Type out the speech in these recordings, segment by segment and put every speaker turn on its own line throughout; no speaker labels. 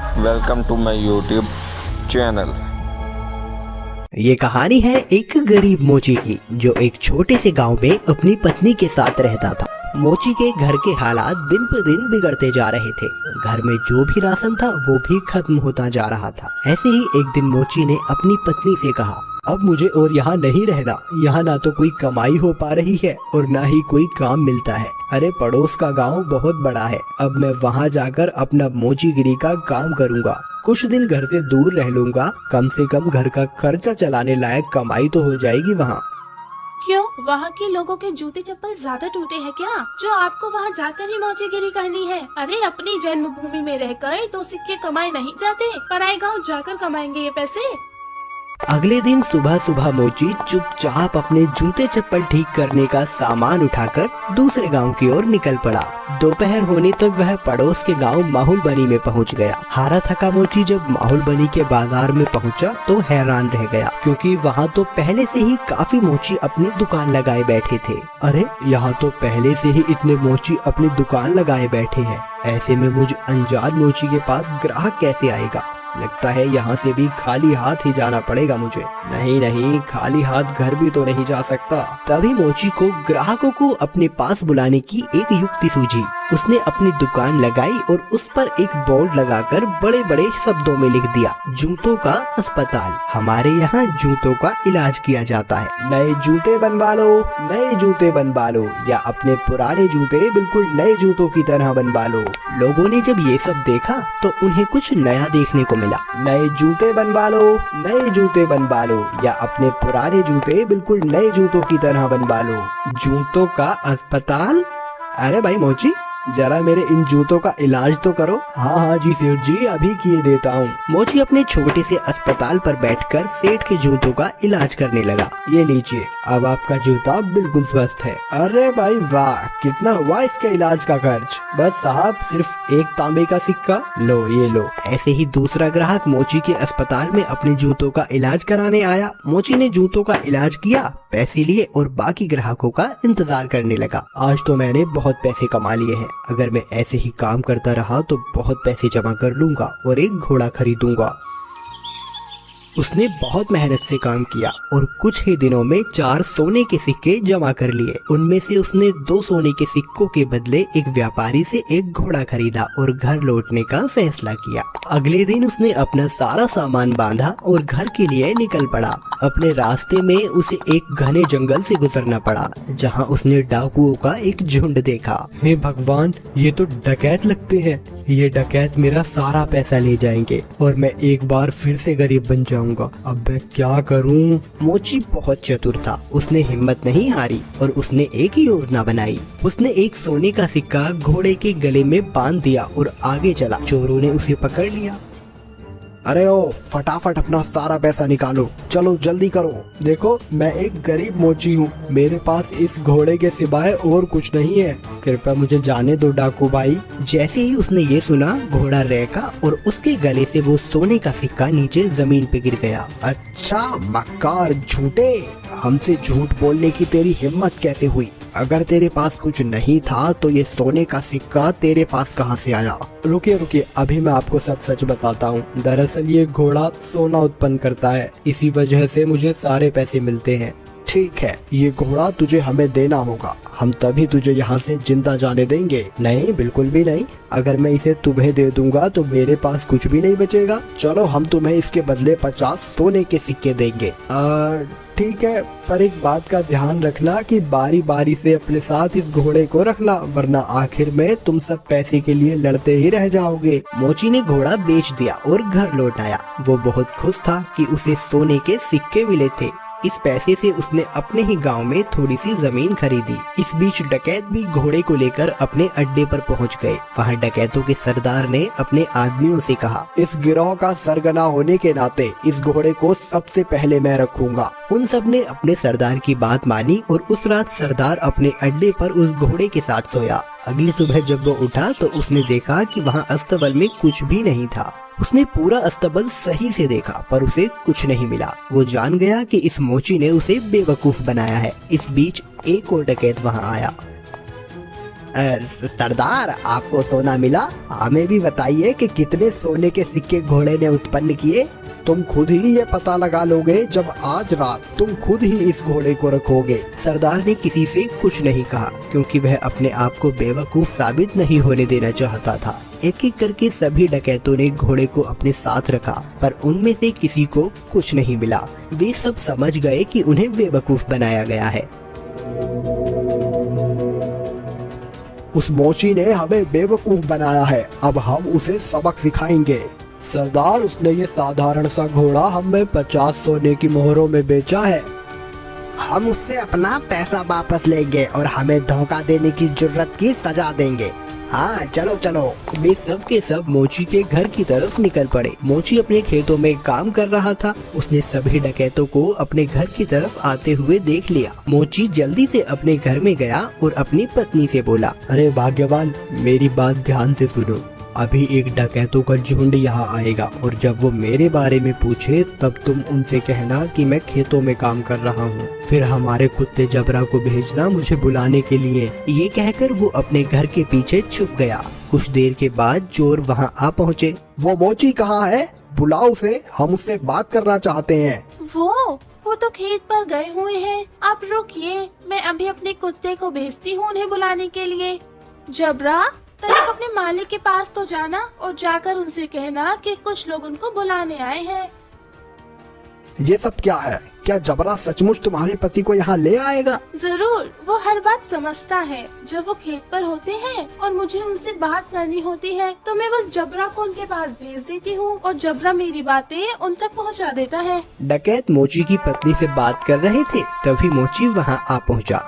Welcome to my YouTube channel.
ये कहानी है एक गरीब मोची की, जो एक छोटे से गांव में अपनी पत्नी के साथ रहता था। मोची के घर के हालात दिन पर दिन बिगड़ते जा रहे थे। घर में जो भी राशन था वो भी खत्म होता जा रहा था। ऐसे ही एक दिन मोची ने अपनी पत्नी से कहा, अब मुझे और यहाँ नहीं रहना। यहाँ ना तो कोई कमाई हो पा रही है और ना ही कोई काम मिलता है। अरे पड़ोस का गांव बहुत बड़ा है, अब मैं वहाँ जाकर अपना मोचीगिरी का काम करूँगा। कुछ दिन घर से दूर रह लूँगा, कम से कम घर का खर्चा चलाने लायक कमाई तो हो जाएगी वहाँ।
क्यों, वहाँ के लोगों के जूते चप्पल ज्यादा टूटे हैं क्या, जो आपको वहाँ जाकर ही मौजेगिरी करनी है? अरे अपनी जन्मभूमि में रहकर तो सिक्के कमाए नहीं जाते, पराए गाँव जाकर कमाएंगे ये पैसे।
अगले दिन सुबह सुबह मोची चुपचाप अपने जूते चप्पल ठीक करने का सामान उठाकर दूसरे गांव की ओर निकल पड़ा। दोपहर होने तक वह पड़ोस के गांव माहुलबनी में पहुंच गया। हारा थका मोची जब माहुलबनी के बाजार में पहुंचा तो हैरान रह गया, क्योंकि वहां तो पहले से ही काफी मोची अपनी दुकान लगाए बैठे थे। अरे यहाँ तो पहले से ही इतने मोची अपनी दुकान लगाए बैठे हैं। ऐसे में मुझ अनजान मोची के पास ग्राहक कैसे आएगा? लगता है यहाँ से भी खाली हाथ ही जाना पड़ेगा मुझे। नहीं, खाली हाथ घर भी तो नहीं जा सकता। तभी मोची को ग्राहकों को अपने पास बुलाने की एक युक्ति सूझी। उसने अपनी दुकान लगाई और उस पर एक बोर्ड लगाकर बड़े बड़े शब्दों में लिख दिया, जूतों का अस्पताल। हमारे यहाँ जूतों का इलाज किया जाता है। नए जूते बनवा लो, नए जूते बनवा लो, या अपने पुराने जूते बिल्कुल नए जूतों की तरह बनवा लो। लोगों ने जब ये सब देखा तो उन्हें कुछ नया देखने को मिला। नए जूते बनवा लो, नए जूते बनवा लो, या अपने पुराने जूते बिल्कुल नए जूतों की तरह बनवा लो। जूतों का अस्पताल? अरे भाई मोची, जरा मेरे इन जूतों का इलाज तो करो। हाँ जी सेठ जी, अभी किए देता हूँ। मोची अपने छोटे से अस्पताल पर बैठकर सेठ के जूतों का इलाज करने लगा। ये लीजिए, अब आपका जूता बिल्कुल स्वस्थ है। अरे भाई वाह, कितना हुआ इसके इलाज का खर्च? बस साहब, सिर्फ एक तांबे का सिक्का। लो ये लो। ऐसे ही दूसरा ग्राहक मोची के अस्पताल में अपने जूतों का इलाज कराने आया। मोची ने जूतों का इलाज किया, पैसे लिए और बाकी ग्राहकों का इंतजार करने लगा। आज तो मैंने बहुत पैसे कमा लिए हैं। अगर मैं ऐसे ही काम करता रहा तो बहुत पैसे जमा कर लूंगा और एक घोड़ा खरीदूंगा। उसने बहुत मेहनत से काम किया और कुछ ही दिनों में 4 सोने के सिक्के जमा कर लिए। उनमें से उसने 2 सोने के सिक्कों के बदले एक व्यापारी से एक घोड़ा खरीदा और घर लौटने का फैसला किया। अगले दिन उसने अपना सारा सामान बांधा और घर के लिए निकल पड़ा। अपने रास्ते में उसे एक घने जंगल से गुजरना पड़ा, जहाँ उसने डाकुओं का एक झुंड देखा। हे भगवान, ये तो डकैत लगते हैं। ये डकैत मेरा सारा पैसा ले जाएंगे और मैं एक बार फिर से गरीब बन जाऊंगा। अब मैं क्या करूं? मोची बहुत चतुर था। उसने हिम्मत नहीं हारी और उसने एक योजना बनाई। उसने एक सोने का सिक्का घोड़े के गले में बांध दिया और आगे चला। चोरों ने उसे पकड़ लिया। अरे ओ, फटाफट अपना सारा पैसा निकालो, चलो जल्दी करो। देखो, मैं एक गरीब मोची हूँ, मेरे पास इस घोड़े के सिवाय और कुछ नहीं है। कृपया मुझे जाने दो डाकू भाई। जैसे ही उसने ये सुना, घोड़ा रेका और उसके गले से वो सोने का सिक्का नीचे जमीन पे गिर गया। अच्छा मक्कार झूठे, हमसे झूठ बोलने की तेरी हिम्मत कैसे हुई? अगर तेरे पास कुछ नहीं था तो ये सोने का सिक्का तेरे पास कहाँ से आया? रुकिए, अभी मैं आपको सब सच बताता हूँ। दरअसल ये घोड़ा सोना उत्पन्न करता है, इसी वजह से मुझे सारे पैसे मिलते हैं। ठीक है, ये घोड़ा तुझे हमें देना होगा, हम तभी तुझे यहाँ से जिंदा जाने देंगे। नहीं, बिल्कुल भी नहीं। अगर मैं इसे तुम्हें दे दूंगा तो मेरे पास कुछ भी नहीं बचेगा। चलो, हम तुम्हें इसके बदले 50 सोने के सिक्के देंगे। ठीक है, पर एक बात का ध्यान रखना कि बारी बारी से अपने साथ इस घोड़े को रखना, वरना आखिर में तुम सब पैसे के लिए लड़ते ही रह जाओगे। मोची ने घोड़ा बेच दिया और घर लौट आया। वो बहुत खुश था कि उसे सोने के सिक्के मिले थे। इस पैसे से उसने अपने ही गांव में थोड़ी सी जमीन खरीदी। इस बीच डकैत भी घोड़े को लेकर अपने अड्डे पर पहुंच गए। वहां डकैतों के सरदार ने अपने आदमियों से कहा, इस गिरोह का सरगना होने के नाते इस घोड़े को सबसे पहले मैं रखूंगा। उन सब ने अपने सरदार की बात मानी और उस रात सरदार अपने अड्डे पर उस घोड़े के साथ सोया। अगली सुबह जब वो उठा तो उसने देखा कि वहाँ अस्तबल में कुछ भी नहीं था। उसने पूरा अस्तबल सही से देखा पर उसे कुछ नहीं मिला। वो जान गया कि इस मोची ने उसे बेवकूफ बनाया है। इस बीच एक और डकैत वहाँ आया। सरदार, आपको सोना मिला? हमें भी बताइए कि कितने सोने के सिक्के घोड़े ने उत्पन्न किए।
तुम खुद ही ये पता लगा लोगे जब आज रात तुम खुद ही इस घोड़े को रखोगे।
सरदार ने किसी से कुछ नहीं कहा क्योंकि वह अपने आप को बेवकूफ साबित नहीं होने देना चाहता था। एक एक करके सभी डकैतों ने घोड़े को अपने साथ रखा, पर उनमें से किसी को कुछ नहीं मिला। वे सब समझ गए कि उन्हें बेवकूफ बनाया गया है।
उस मोची ने हमें बेवकूफ बनाया है, अब हम उसे सबक सिखाएंगे। सरदार, उसने ये साधारण सा घोड़ा हमें 50 सोने की मोहरों में बेचा है।
हम उससे अपना पैसा वापस लेंगे और हमें धोखा देने की जुर्रत की सजा देंगे। हाँ, चलो चलो। वे सब के सब मोची के घर की तरफ निकल पड़े। मोची अपने खेतों में काम कर रहा था। उसने सभी डकैतों को अपने घर की तरफ आते हुए देख लिया। मोची जल्दी से अपने घर में गया और अपनी पत्नी से बोला,
अरे भाग्यवान, मेरी बात ध्यान से सुनो। अभी एक डकैतों का झुंड यहाँ आएगा और जब वो मेरे बारे में पूछे तब तुम उनसे कहना कि मैं खेतों में काम कर रहा हूँ। फिर हमारे कुत्ते जबरा को भेजना मुझे बुलाने के लिए।
ये कहकर वो अपने घर के पीछे छुप गया। कुछ देर के बाद चोर वहाँ आ पहुँचे।
वो मोची कहाँ है? बुलाओ उसे, हम उससे बात करना चाहते हैं।
वो तो खेत पर गए हुए हैं। आप रुकिए, मैं अभी अपने कुत्ते को भेजती हूँ उन्हें बुलाने के लिए। जबरा, तनिक अपने मालिक के पास तो जाना और जाकर उनसे कहना कि कुछ लोग उनको बुलाने आए हैं।
ये सब क्या है? क्या जबरा सचमुच तुम्हारे पति को यहाँ ले आएगा?
जरूर, वो हर बात समझता है। जब वो खेत पर होते हैं और मुझे उनसे बात करनी होती है तो मैं बस जबरा को उनके पास भेज देती हूँ और जबरा मेरी बातें उन तक पहुँचा देता है।
डकैत मोची की पत्नी से बात कर रहे थे, तभी मोची वहाँ आ पहुँचा।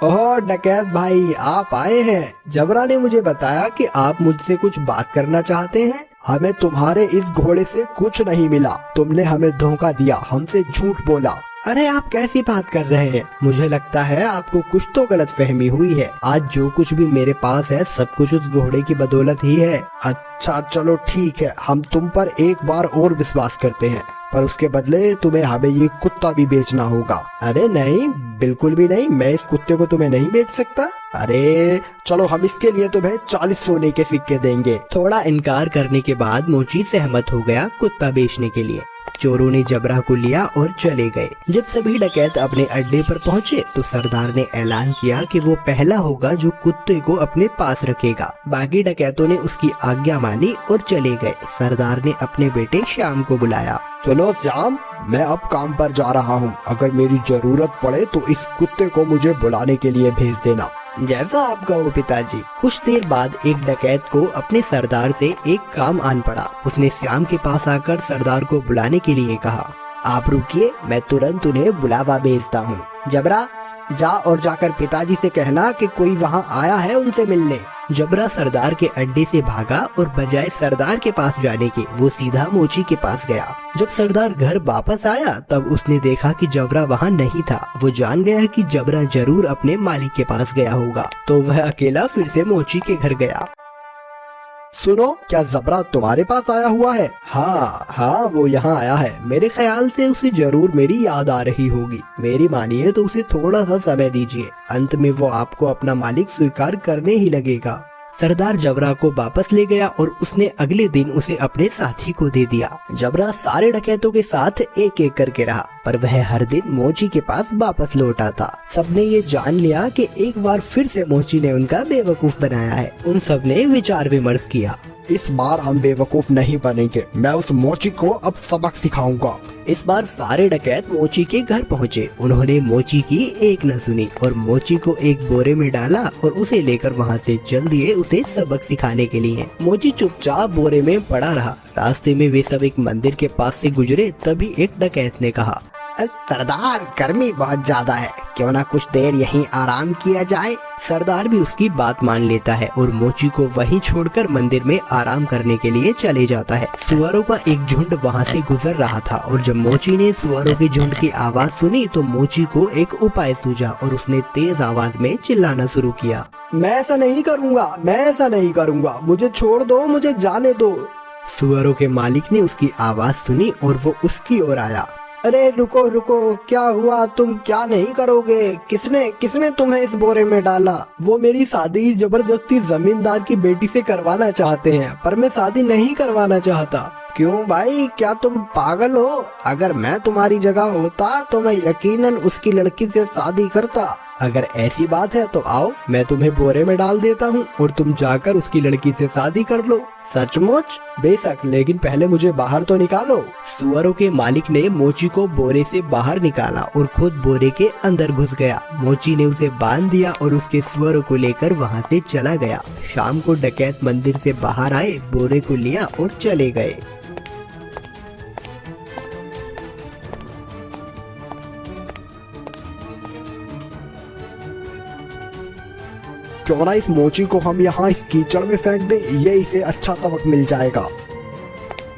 ओह डकैत भाई, आप आए हैं। जबरा ने मुझे बताया कि आप मुझसे कुछ बात करना चाहते हैं। हमें तुम्हारे इस घोड़े से कुछ नहीं मिला। तुमने हमें धोखा दिया, हमसे झूठ बोला।
अरे आप कैसी बात कर रहे हैं? मुझे लगता है आपको कुछ तो गलतफहमी हुई है। आज जो कुछ भी मेरे पास है सब कुछ उस घोड़े की बदौलत ही है।
अच्छा चलो ठीक है, हम तुम पर एक बार और विश्वास करते हैं, पर उसके बदले तुम्हें हमें ये कुत्ता भी बेचना होगा।
अरे नहीं, बिल्कुल भी नहीं। मैं इस कुत्ते को तुम्हें नहीं बेच सकता।
अरे चलो, हम इसके लिए तुम्हें 40 सोने के सिक्के देंगे।
थोड़ा इनकार करने के बाद मोची सहमत हो गया कुत्ता बेचने के लिए। चोरों ने जबरा को लिया और चले गए। जब सभी डकैत अपने अड्डे पर पहुंचे तो सरदार ने ऐलान किया कि वो पहला होगा जो कुत्ते को अपने पास रखेगा। बाकी डकैतों ने उसकी आज्ञा मानी और चले गए। सरदार ने अपने बेटे श्याम को बुलाया।
सुनो श्याम, मैं अब काम पर जा रहा हूँ। अगर मेरी जरूरत पड़े तो इस कुत्ते को मुझे बुलाने के लिए भेज देना।
जैसा आप कहो पिताजी। कुछ देर बाद एक डकैत को अपने सरदार से एक काम आन पड़ा। उसने श्याम के पास आकर सरदार को बुलाने के लिए कहा, आप रुकिए, मैं तुरंत उन्हें बुलावा भेजता हूँ। जबरा, जा और जाकर पिताजी से कहना कि कोई वहाँ आया है उनसे मिलने। जबरा सरदार के अड्डे से भागा और बजाय सरदार के पास जाने के वो सीधा मोची के पास गया। जब सरदार घर वापस आया तब उसने देखा कि जबरा वहाँ नहीं था। वो जान गया कि जबरा जरूर अपने मालिक के पास गया होगा, तो वह अकेला फिर से मोची के घर गया।
सुनो, क्या जबरा तुम्हारे पास आया हुआ है?
हाँ, वो यहाँ आया है। मेरे ख्याल से उसे जरूर मेरी याद आ रही होगी। मेरी मानिए तो उसे थोड़ा सा समय दीजिए, अंत में वो आपको अपना मालिक स्वीकार करने ही लगेगा। सरदार जबरा को वापस ले गया और उसने अगले दिन उसे अपने साथी को दे दिया। जबरा सारे डकैतों के साथ एक एक करके रहा, पर वह हर दिन मोची के पास वापस लौट आता। सबने ये जान लिया कि एक बार फिर से मोची ने उनका बेवकूफ बनाया है। उन सब ने विचार विमर्श किया,
इस बार हम बेवकूफ नहीं बनेंगे। मैं उस मोची को अब सबक सिखाऊंगा।
इस बार सारे डकैत मोची के घर पहुँचे। उन्होंने मोची की एक न सुनी और मोची को एक बोरे में डाला और उसे लेकर वहाँ से चल दिए उसे सबक सिखाने के लिए। मोची चुपचाप बोरे में पड़ा रहा। रास्ते में वे सब एक मंदिर के पास से गुजरे, तभी एक डकैत ने कहा,
सरदार, गर्मी बहुत ज्यादा है, क्यों ना कुछ देर यहीं आराम किया जाए।
सरदार भी उसकी बात मान लेता है और मोची को वहीं छोड़कर मंदिर में आराम करने के लिए चले जाता है। सुअरों का एक झुंड वहाँ से गुजर रहा था और जब मोची ने सुअरों के झुंड की आवाज सुनी तो मोची को एक उपाय सूझा और उसने तेज आवाज में चिल्लाना शुरू किया,
मैं ऐसा नहीं करूँगा, मैं ऐसा नहीं करूँगा, मुझे छोड़ दो, मुझे जाने दो।
सुअरों के मालिक ने उसकी आवाज सुनी और वो उसकी ओर आया।
अरे रुको रुको, क्या हुआ? तुम क्या नहीं करोगे? किसने किसने तुम्हें इस बोरे में डाला? वो मेरी शादी जबरदस्ती जमींदार की बेटी से करवाना चाहते हैं, पर मैं शादी नहीं करवाना चाहता। क्यों भाई, क्या तुम पागल हो? अगर मैं तुम्हारी जगह होता तो मैं यकीनन उसकी लड़की से शादी करता। अगर ऐसी बात है तो आओ, मैं तुम्हें बोरे में डाल देता हूँ और तुम जाकर उसकी लड़की से शादी कर लो। सचमुच? बेशक, लेकिन पहले मुझे बाहर तो निकालो। सुअरों के मालिक ने मोची को बोरे से बाहर निकाला और खुद बोरे के अंदर घुस गया। मोची ने उसे बांध दिया और उसके सुअरों को लेकर वहाँ से चला गया। शाम को डकैत मंदिर से बाहर आए, बोरे को लिया और चले गए। क्यों ना इस मोची को हम यहाँ इस कीचड़ में फेंक दें, ये इसे अच्छा सबक मिल जाएगा।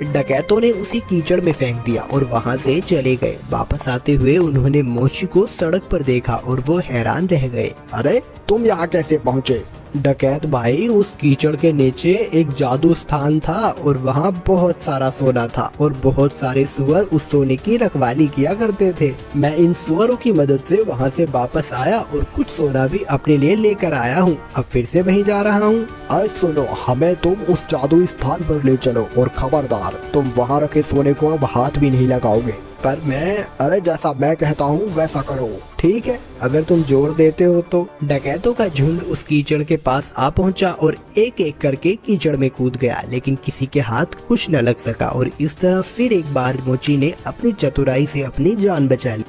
डकैतों ने उसी कीचड़ में फेंक दिया और वहाँ से चले गए। वापस आते हुए उन्होंने मोची को सड़क पर देखा और वो हैरान रह गए। अरे तुम यहाँ कैसे पहुँचे? डकैत भाई, उस कीचड़ के नीचे एक जादू स्थान था और वहाँ बहुत सारा सोना था और बहुत सारे सुअर उस सोने की रखवाली किया करते थे। मैं इन सुअरों की मदद से वहाँ से वापस आया और कुछ सोना भी अपने लिए लेकर आया हूँ। अब फिर से वहीं जा रहा हूँ। अरे सुनो, हमें तुम उस जादुई स्थान पर ले चलो और खबरदार, तुम वहाँ रखे सोने को अब हाथ भी नहीं लगाओगे। पर मैं, अरे जैसा मैं कहता हूँ वैसा करो। ठीक है, अगर तुम जोर देते हो तो। डकैतों का झुंड उस कीचड़ के पास आ पहुंचा और एक एक करके कीचड़ में कूद गया, लेकिन किसी के हाथ कुछ न लग सका और इस तरह फिर एक बार मोची ने अपनी चतुराई से अपनी जान बचा ली।